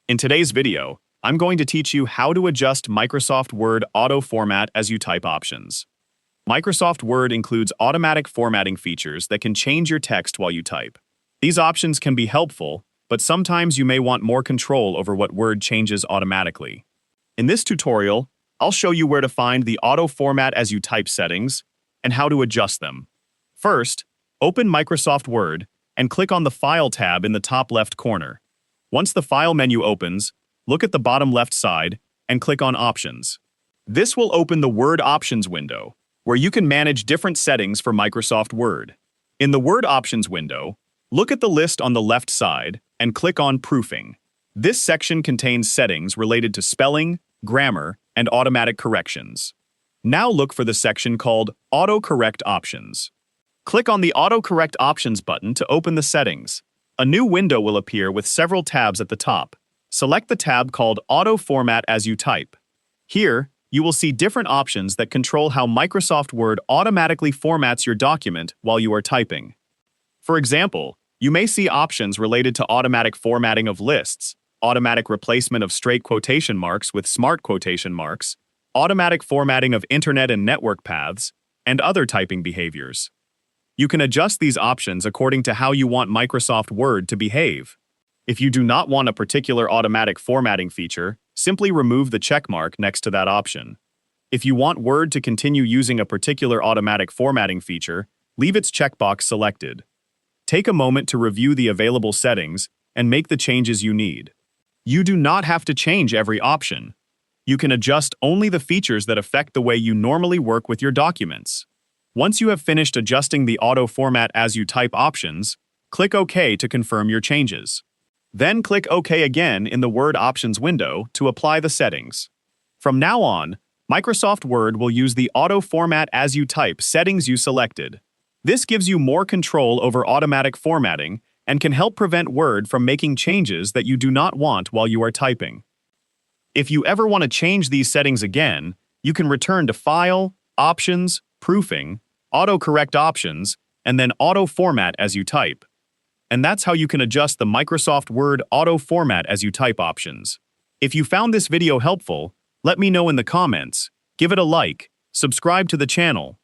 In today's video, I'm going to teach you how to adjust Microsoft Word auto format as you type options. Microsoft Word includes automatic formatting features that can change your text while you type. These options can be helpful, but sometimes you may want more control over what Word changes automatically. In this tutorial, I'll show you where to find the auto format as you type settings and how to adjust them. First, open Microsoft Word and click on the File tab in the top left corner. Once the File menu opens, look at the bottom left side and click on Options. This will open the Word Options window, where you can manage different settings for Microsoft Word. In the Word Options window, look at the list on the left side and click on Proofing. This section contains settings related to spelling, grammar, and automatic corrections. Now look for the section called Autocorrect Options. Click on the Autocorrect Options button to open the settings. A new window will appear with several tabs at the top. Select the tab called Auto Format as you type. Here, you will see different options that control how Microsoft Word automatically formats your document while you are typing. For example, you may see options related to automatic formatting of lists, automatic replacement of straight quotation marks with smart quotation marks, automatic formatting of internet and network paths, and other typing behaviors. You can adjust these options according to how you want Microsoft Word to behave. If you do not want a particular automatic formatting feature, simply remove the checkmark next to that option. If you want Word to continue using a particular automatic formatting feature, leave its checkbox selected. Take a moment to review the available settings and make the changes you need. You do not have to change every option. You can adjust only the features that affect the way you normally work with your documents. Once you have finished adjusting the auto format as you type options, click OK to confirm your changes. Then click OK again in the Word Options window to apply the settings. From now on, Microsoft Word will use the auto format as you type settings you selected. This gives you more control over automatic formatting and can help prevent Word from making changes that you do not want while you are typing. If you ever want to change these settings again, you can return to File, Options, Proofing, Autocorrect Options, and then Auto Format as you type. And that's how you can adjust the Microsoft Word Auto Format as you type options. If you found this video helpful, let me know in the comments, give it a like, subscribe to the channel,